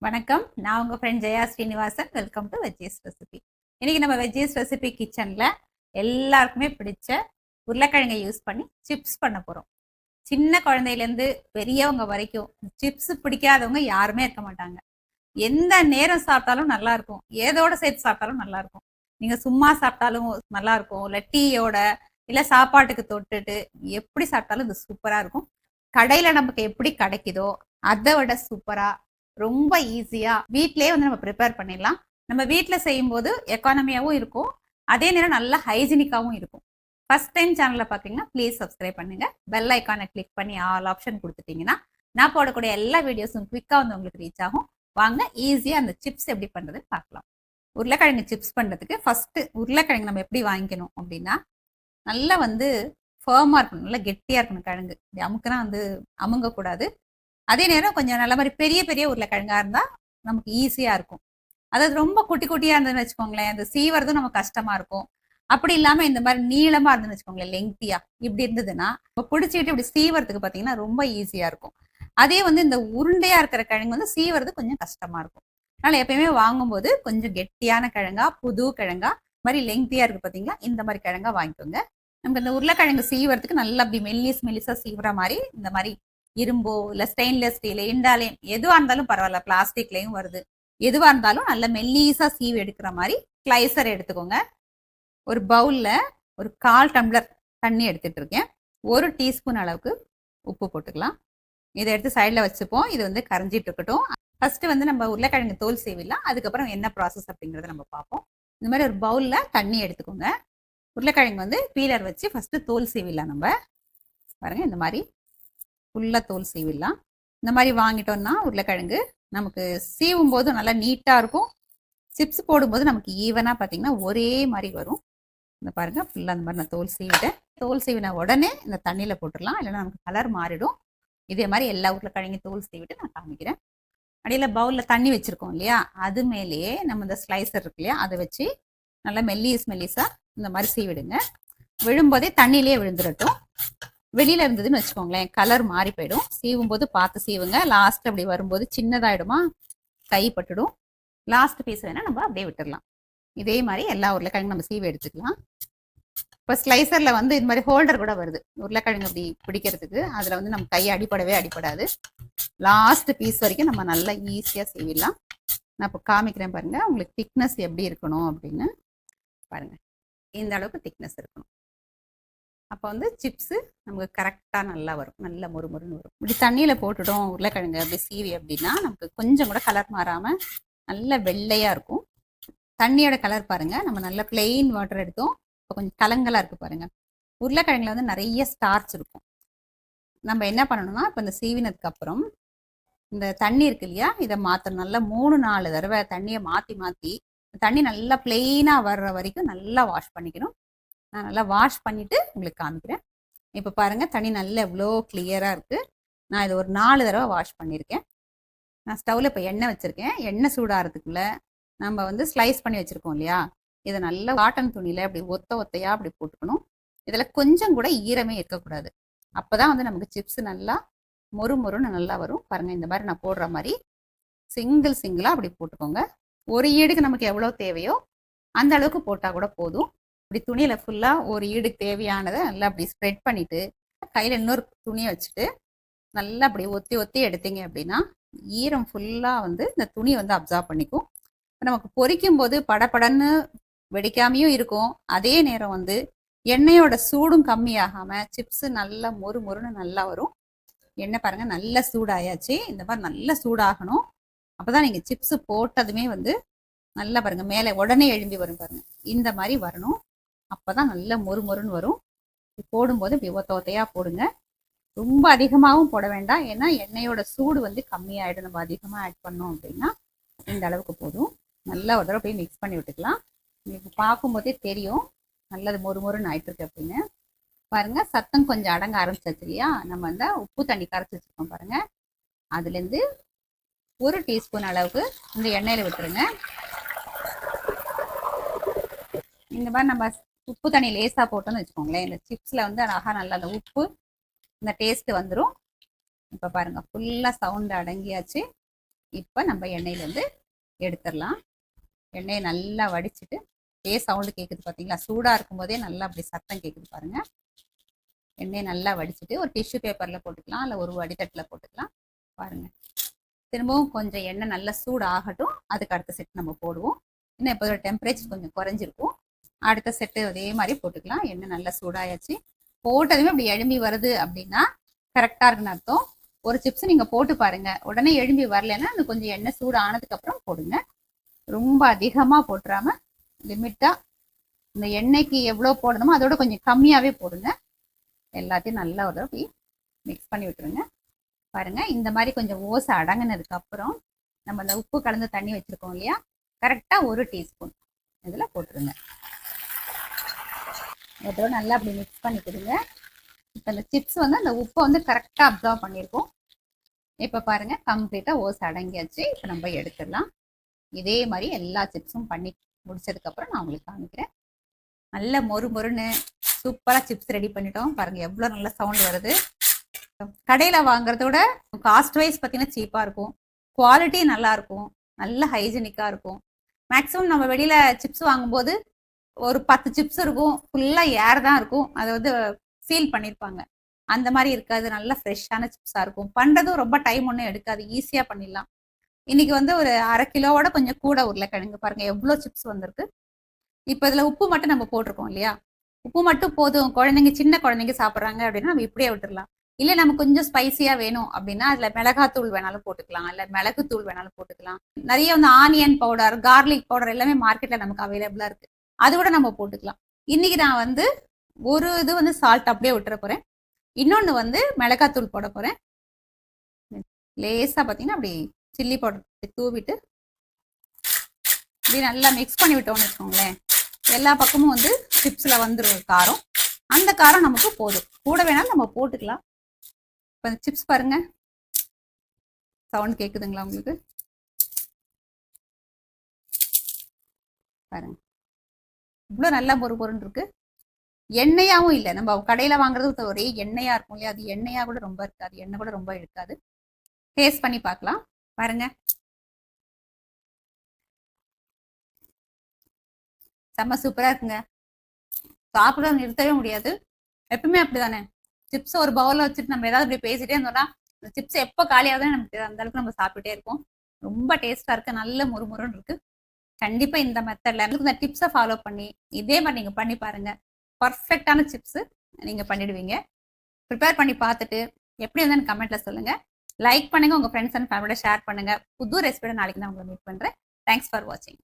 வணக்கம். நான் உங்க friend Jaya Srinivasan. Welcome to veggies recipe. இன்னைக்கு நம்ம வெஜ்ஜீஸ் ரெசிபி கிச்சன்ல எல்லாருக்குமே பிடிச்ச உருளைக்கிழங்கை யூஸ் பண்ணி சிப்ஸ் பண்ண போறோம். சின்ன குழந்தையிலேருந்து பெரியவங்க வரைக்கும் சிப்ஸ் பிடிக்காதவங்க யாருமே இருக்க மாட்டாங்க. எந்த நேரம் சாப்பிட்டாலும் நல்லா இருக்கும், ஏதோட சேர்த்து சாப்பிட்டாலும் நல்லா இருக்கும். நீங்க சும்மா சாப்பிட்டாலும் நல்லா இருக்கும், இல்லை டீயோட, இல்லை சாப்பாட்டுக்கு தொட்டுட்டு எப்படி சாப்பிட்டாலும் இது சூப்பரா இருக்கும். கடையில நமக்கு எப்படி கிடைக்குதோ அதை விட சூப்பரா ரொம்ப ஈஸியா வீட்லயே வந்து நம்ம ப்ரிப்பேர் பண்ணிடலாம். நம்ம வீட்டில் செய்யும்போது எக்கானமியாவும் இருக்கும், அதே நேரம் நல்லா ஹைஜீனிக்காவும் இருக்கும். ஃபர்ஸ்ட் டைம் சேனலை பார்த்தீங்கன்னா ப்ளீஸ் சப்ஸ்கிரைப் பண்ணுங்க. பெல் ஐக்கானை கிளிக் பண்ணி ஆல் ஆப்ஷன் கொடுத்துட்டீங்கன்னா நான் போடக்கூடிய எல்லா வீடியோஸும் குவிக்காக வந்து உங்களுக்கு ரீச் ஆகும். வாங்க ஈஸியா அந்த சிப்ஸ் எப்படி பண்றதுன்னு பார்க்கலாம். உருளைக்கிழங்கு சிப்ஸ் பண்றதுக்கு ஃபர்ஸ்ட் உருளைக்கிழங்கு நம்ம எப்படி வாங்கிக்கணும் அப்படின்னா, நல்லா வந்து ஃபர்மா இருக்கணும், நல்லா கெட்டியா இருக்கணும் கிழங்கு. அமுக்குனா வந்து அமுங்கக்கூடாது. அதே நேரம் கொஞ்சம் நல்ல மாதிரி பெரிய பெரிய உருளைக்கிழங்கா இருந்தா நமக்கு ஈஸியா இருக்கும். அதாவது ரொம்ப குட்டி குட்டியா இருந்ததுன்னு வச்சுக்கோங்களேன், அந்த சீவறதும் நமக்கு கஷ்டமா இருக்கும். அப்படி இல்லாம இந்த மாதிரி நீளமா இருந்துன்னு வச்சுக்கோங்களேன், லெங்க்தியா இப்படி இருந்ததுன்னா இப்போ பிடிச்சிக்கிட்டு இப்படி சீவறதுக்கு பார்த்தீங்கன்னா ரொம்ப ஈஸியா இருக்கும். அதே வந்து இந்த உருண்டையா இருக்கிற கிழங்கு வந்து சீவறது கொஞ்சம் கஷ்டமா இருக்கும். அதனால எப்பயுமே வாங்கும்போது கொஞ்சம் கெட்டியான கிழங்கா, புது கிழங்கா, மாதிரி லெங்க்தியா இருக்கு பார்த்தீங்களா, இந்த மாதிரி கிழங்கா வாங்கிக்கோங்க. நமக்கு இந்த உருளைக்கிழங்கு சீவறதுக்கு நல்லா அப்படி மெல்லிசா சீவுற மாதிரி இந்த மாதிரி இரும்போ இல்ல ஸ்டெயின்லெஸ் ஸ்டீல், இண்டாலியம் எதுவா இருந்தாலும் பரவாயில்ல, பிளாஸ்டிக்லயும் வருது. எதுவா இருந்தாலும் நல்ல மெல்லீஸா சீவு எடுக்கிற மாதிரி ஸ்லைசர் எடுத்துக்கோங்க. ஒரு பவுல்ல ஒரு 1/4 டம்ளர் தண்ணி எடுத்துட்டு இருக்கேன். 1 டீஸ்பூன் அளவுக்கு உப்பு போட்டுக்கலாம். இதை எடுத்து சைடில் வச்சுப்போம். இது வந்து கரைஞ்சிட்டு இருக்கட்டும். ஃபர்ஸ்ட் வந்து நம்ம உருளைக்கிழங்கு தோல் சீவிடலாம், அதுக்கப்புறம் என்ன ப்ராசஸ் அப்படிங்கிறத நம்ம பார்ப்போம். இந்த மாதிரி ஒரு பவுல்ல தண்ணி எடுத்துக்கோங்க. உருளைக்கிழங்கு வந்து பீலர் வச்சு ஃபர்ஸ்ட் தோல் சீவிடலாம். நம்ம பாருங்க, இந்த மாதிரி ஃபுல்லாக தோல் சீவிடலாம். இந்த மாதிரி வாங்கிட்டோம்னா உருளைக்கிழங்கு நமக்கு சீவும் போது நல்லா நீட்டாக இருக்கும். சிப்ஸ் போடும்போது நமக்கு ஈவனாக பார்த்தீங்கன்னா ஒரே மாதிரி வரும். இந்த பாருங்க, ஃபுல்லாக அந்த மாதிரி நான் தோல் சீவிட்டேன். தோல் சீவின உடனே இந்த தண்ணியில் போட்டுடலாம், இல்லைன்னா நமக்கு கலர் மாறிடும். இதே மாதிரி எல்லா உருளைக்கிழங்கையும் தோல் சீவிட்டு நான் காமிக்கிறேன். அடியில் பவுலில் தண்ணி வச்சுருக்கோம் இல்லையா, அது மேலேயே நம்ம இந்த ஸ்லைசர் இருக்கு இல்லையா, அதை வச்சு நல்லா மெல்லிஸாக இந்த மாதிரி சீவிடுங்க. விழும்போதே தண்ணியிலே விழுந்துடட்டும். வெளியில இருந்ததுன்னு வச்சுக்கோங்களேன், கலர் மாறி போயிடும். சீவும் போது பார்த்து சீவுங்க. லாஸ்ட் அப்படி வரும்போது சின்னதாயிடுமா, கைப்பட்டுடும். லாஸ்ட் பீஸ் வேணா நம்ம அப்படியே விட்டுடலாம். இதே மாதிரி எல்லா உருளைக்கிழங்கு நம்ம சீவி எடுத்துக்கலாம். இப்போ ஸ்லைசர்ல வந்து இது மாதிரி ஹோல்டர் கூட வருது உருளைக்கிழங்கு அப்படி பிடிக்கிறதுக்கு. அதுல வந்து நம்ம கை அடிப்படாது. லாஸ்ட் பீஸ் வரைக்கும் நம்ம நல்லா ஈஸியா சீவிடலாம். நான் இப்போ காமிக்கிறேன் பாருங்க, உங்களுக்கு திக்னஸ் எப்படி இருக்கணும் அப்படின்னு பாருங்க. இந்த அளவுக்கு திக்னஸ் இருக்கணும். அப்போ வந்து சிப்ஸு நமக்கு கரெக்டாக நல்லா வரும், நல்ல மொறுமொறுன்னு வரும். இப்படி தண்ணியில் போட்டுட்டோம் உருளைக்கிழங்கு அப்படி சீவி அப்படின்னா நமக்கு கொஞ்சம் கூட கலர் மாறாமல் நல்ல வெள்ளையாக இருக்கும். தண்ணியோட கலர் பாருங்கள், நம்ம நல்ல பிளெயின் வாட்டர் எடுத்தோம், இப்போ கொஞ்சம் கலங்கலாக இருக்குது பாருங்கள். உருளைக்கிழங்குல வந்து நிறைய ஸ்டார்ச் இருக்கும். நம்ம என்ன பண்ணணும்னா, இப்போ இந்த சீவினதுக்கு அப்புறம் இந்த தண்ணி இருக்கு இல்லையா, இதை மாற்றணும். நல்லா 3-4 தடவை தண்ணியை மாற்றி தண்ணி நல்லா பிளெயினாக வர்ற வரைக்கும் நல்லா வாஷ் பண்ணிக்கணும். நான் நல்லா வாஷ் பண்ணிவிட்டு உங்களுக்கு காமிக்கிறேன். இப்போ பாருங்கள், தண்ணி நல்லா எவ்வளோ கிளியராக இருக்குது. நான் இதை ஒரு 4 தடவை வாஷ் பண்ணியிருக்கேன். நான் ஸ்டவ்வில் இப்போ எண்ணெய் வச்சுருக்கேன். எண்ணெய் சூடாகிறதுக்குள்ளே நம்ம வந்து ஸ்லைஸ் பண்ணி வச்சுருக்கோம் இல்லையா, இதை நல்லா காட்டன் துணியில் அப்படி ஒத்தையாக அப்படி போட்டுக்கணும். இதில் கொஞ்சம் கூட ஈரமே இருக்கக்கூடாது. அப்போ தான் வந்து நமக்கு சிப்ஸ் நல்லா மொறுன்னு நல்லா வரும். பாருங்கள், இந்த மாதிரி நான் போடுற மாதிரி சிங்கிளாக அப்படி போட்டுக்கோங்க. ஒரு ஈடுக்கு நமக்கு எவ்வளோ தேவையோ அந்த அளவுக்கு போட்டால் கூட போதும். இப்படி துணியில் ஃபுல்லாக ஒரு ஈடுக்கு தேவையானதை நல்லா அப்படி ஸ்ப்ரெட் பண்ணிவிட்டு கையில் இன்னொரு துணியை வச்சுட்டு நல்லா அப்படி ஒத்தி எடுத்தீங்க அப்படின்னா ஈரம் ஃபுல்லாக வந்து இந்த துணி வந்து அப்சார்ப் பண்ணிக்கும். நமக்கு பொரிக்கும் போது படப்படன்னு வெடிக்காமையும் இருக்கும். அதே நேரம் வந்து எண்ணெயோட சூடும் கம்மியாகாமல் சிப்ஸு நல்லா மொறுன்னு நல்லா வரும். எண்ணெய் பாருங்கள், நல்லா சூடாயாச்சு. இந்த மாதிரி நல்லா சூடாகணும். அப்போ தான் நீங்கள் சிப்ஸு போட்டதுமே வந்து நல்லா பாருங்கள், மேலே உடனே எழும்பி வரும் பாருங்கள், இந்த மாதிரி வரணும். அப்போ தான் நல்லா மொறுன்னு வரும். போடும்போது இப்படி ஒத்தையாக போடுங்க. ரொம்ப அதிகமாகவும் போட வேண்டாம், ஏன்னா எண்ணெயோட சூடு வந்து கம்மியாயிடும். நம்ம அதிகமாக ஆட் பண்ணோம் அப்படின்னா இந்த அளவுக்கு போதும். நல்லா ஒரு தடவை போய் மிக்ஸ் பண்ணி விட்டுக்கலாம். உங்களுக்கு பார்க்கும்போதே தெரியும் நல்லது மொறுன்னு ஆயிட்டுருக்கு அப்படின்னு. பாருங்கள், சத்தம் கொஞ்சம் அடங்க ஆரம்பிச்சிச்சு இல்லையா, நம்ம அந்த உப்பு தண்ணி கரைச்சி வச்சுருக்கோம் பாருங்கள், அதுலேருந்து 1 டீஸ்பூன் அளவுக்கு இந்த எண்ணெயில் விட்டுருங்க. இந்த மாதிரி நம்ம உப்பு தண்ணி லேசாக போட்டோன்னு வச்சுக்கோங்களேன், இந்த சிப்ஸில் வந்து அழகாக நல்லா அந்த உப்பு இந்த டேஸ்ட்டு வந்துடும். இப்போ பாருங்கள், ஃபுல்லாக சவுண்டு அடங்கியாச்சு. இப்போ நம்ம எண்ணெயிலேருந்து எடுத்துடலாம். எண்ணெயை நல்லா வடிச்சிட்டு சவுண்டு கேட்குது பார்த்தீங்களா? சூடாக இருக்கும்போதே நல்லா அப்படி சத்தம் கேட்குது பாருங்கள். எண்ணெயை நல்லா வடிச்சிட்டு ஒரு டிஷ்யூ பேப்பரில் போட்டுக்கலாம், இல்லை ஒரு வடித்தட்டில் போட்டுக்கலாம். பாருங்கள், திரும்பவும் கொஞ்சம் எண்ணெய் நல்லா சூடு ஆகட்டும். அதுக்கு அடுத்த செட் நம்ம போடுவோம். இன்னும் இப்போ டெம்பரேச்சர் கொஞ்சம் குறைஞ்சிருக்கும். அடுத்த செட்டு அதே மாதிரி போட்டுக்கலாம். எண்ணெய் நல்லா சூடாயாச்சு. போட்டதுமே அப்படி எழும்பி வருது அப்படின்னா கரெக்டாக இருக்குன்னு அர்த்தம். ஒரு சிப்ஸ் நீங்கள் போட்டு பாருங்க, உடனே எழும்பி வரலன்னா அது கொஞ்சம் எண்ணெய் சூடு ஆனதுக்கப்புறம் போடுங்க. ரொம்ப அதிகமாக போட்டுறாம லிமிட்டாக இந்த எண்ணெய்க்கு எவ்வளோ போடணுமோ அதோட கொஞ்சம் கம்மியாகவே போடுங்க. எல்லாத்தையும் நல்லா ஒரு தடவை மிக்ஸ் பண்ணி விட்டுருங்க. பாருங்க, இந்த மாதிரி கொஞ்சம் ஓசை அடங்கினதுக்கு அப்புறம் நம்ம அந்த உப்பு கலந்து தண்ணி வச்சிருக்கோம் இல்லையா, கரெக்டாக 1 டீஸ்பூன் இதில் போட்டுருங்க. இதோட நல்லா அப்படி மிக்ஸ் பண்ணிக்கிடுங்க. இப்போ இந்த சிப்ஸ் வந்து அந்த உப்பை வந்து கரெக்டாக அப்சர்வ் பண்ணியிருக்கோம். இப்போ பாருங்க, கம்ப்ளீட்டாக ஓசை அடங்கியாச்சு. இப்போ நம்ம எடுத்துடலாம். இதே மாதிரி எல்லா சிப்ஸும் பண்ணி முடிச்சதுக்கப்புறம் நான் உங்களுக்கு காமிக்கிறேன். நல்ல மொறு மொறுன்னு சூப்பராக சிப்ஸ் ரெடி பண்ணிட்டோம். பாருங்கள் எவ்வளோ நல்ல சவுண்ட் வருது. கடையில் வாங்குறதோட காஸ்ட் வைஸ் பார்த்தீங்கன்னா சீப்பாக இருக்கும், குவாலிட்டி நல்லாயிருக்கும், நல்ல ஹைஜீனிக்காக இருக்கும். மேக்ஸிமம் நம்ம வெளியில் சிப்ஸ் வாங்கும்போது ஒரு 10 சிப்ஸ் இருக்கும், ஃபுல்லாக ஏர் தான் இருக்கும். அதை வந்து சீல் பண்ணியிருப்பாங்க. அந்த மாதிரி இருக்காது, நல்ல ஃப்ரெஷ்ஷான சிப்ஸாக இருக்கும். பண்ணுறதும் ரொம்ப டைம் ஒன்றும் எடுக்காது, ஈஸியாக பண்ணிடலாம். இன்னைக்கு வந்து ஒரு 1/2 கிலோவோட கொஞ்சம் கூட உருளைக்கிழங்கு பாருங்க எவ்வளோ சிப்ஸ் வந்திருக்கு. இப்போ இதில் உப்பு மட்டும் நம்ம போட்டிருக்கோம் இல்லையா, உப்பு மட்டும் போதும், குழந்தைங்க சின்ன குழந்தைங்க சாப்பிட்றாங்க அப்படின்னா நம்ம இப்படியே விட்டுடலாம். இல்லை நம்ம கொஞ்சம் ஸ்பைசியாக வேணும் அப்படின்னா அதில் மிளகாத்தூள் வேணாலும் போட்டுக்கலாம், இல்லை மிளகுத்தூள் வேணாலும் போட்டுக்கலாம். நிறைய வந்து ஆனியன் பவுடர், கார்லிக் பவுடர் எல்லாமே மார்க்கெட்டில் நமக்கு அவைலபிளாக இருக்குது, அது கூட நம்ம போட்டுக்கலாம். இன்னைக்கு நான் வந்து ஒரு இது வந்து சால்ட் அப்படியே விட்டுற போகிறேன், இன்னொன்று வந்து மிளகாத்தூள் போட போகிறேன். லேசாக பார்த்தீங்கன்னா அப்படி சில்லி பவுடர் தூவிட்டு இப்படி நல்லா மிக்ஸ் பண்ணி விட்டோம்னு வச்சுக்கோங்களேன், எல்லா பக்கமும் வந்து சிப்ஸில் வந்துடும் காரம். அந்த காரம் நமக்கு போதும், கூட வேணாலும் நம்ம போட்டுக்கலாம். இப்போ சிப்ஸ் பாருங்க, சவுண்ட் கேட்குதுங்களா உங்களுக்கு? பாருங்க இவ்வளோ நல்லா பொறுன்னு இருக்கு. எண்ணெயாகவும் இல்லை, நம்ம கடையில் வாங்குறது ஒரே எண்ணெயாக இருக்கும் இல்லையா, அது எண்ணெயாக கூட ரொம்ப இருக்காது, எண்ணெய் கூட ரொம்ப இருக்காது. டேஸ்ட் பண்ணி பார்க்கலாம். பாருங்க, செம்ம சூப்பராக இருக்குங்க. சாப்பிட நிறுத்தவே முடியாது. எப்பவுமே அப்படிதானே, சிப்ஸ் ஒரு பவுலில் வச்சுட்டு நம்ம ஏதாவது இப்படி பேசிட்டே இருந்தோம்னா இந்த சிப்ஸ் எப்போ காலியாகுதுன்னு நமக்கு அந்த அளவுக்கு நம்ம சாப்பிட்டுட்டே இருப்போம். ரொம்ப டேஸ்ட்டாக இருக்குது, நல்ல முறுமுறுன்னு இருக்குது. கண்டிப்பாக இந்த மெத்தடில் இந்த டிப்ஸை ஃபாலோ பண்ணி இதே மாதிரி நீங்கள் பண்ணி பாருங்கள். பர்ஃபெக்டான சிப்ஸு நீங்கள் பண்ணிடுவீங்க. ப்ரிப்பேர் பண்ணி பார்த்துட்டு எப்படி இருந்தாலும் கமெண்ட்டில் சொல்லுங்கள். லைக் பண்ணுங்கள், உங்கள் ஃப்ரெண்ட்ஸ் அண்ட் ஃபேமிலியோட ஷேர் பண்ணுங்கள். புது ரெசிபியோட நாளைக்கு நான் உங்களை மீட் பண்ணுறேன். தேங்க்ஸ் ஃபார் வாட்சிங்.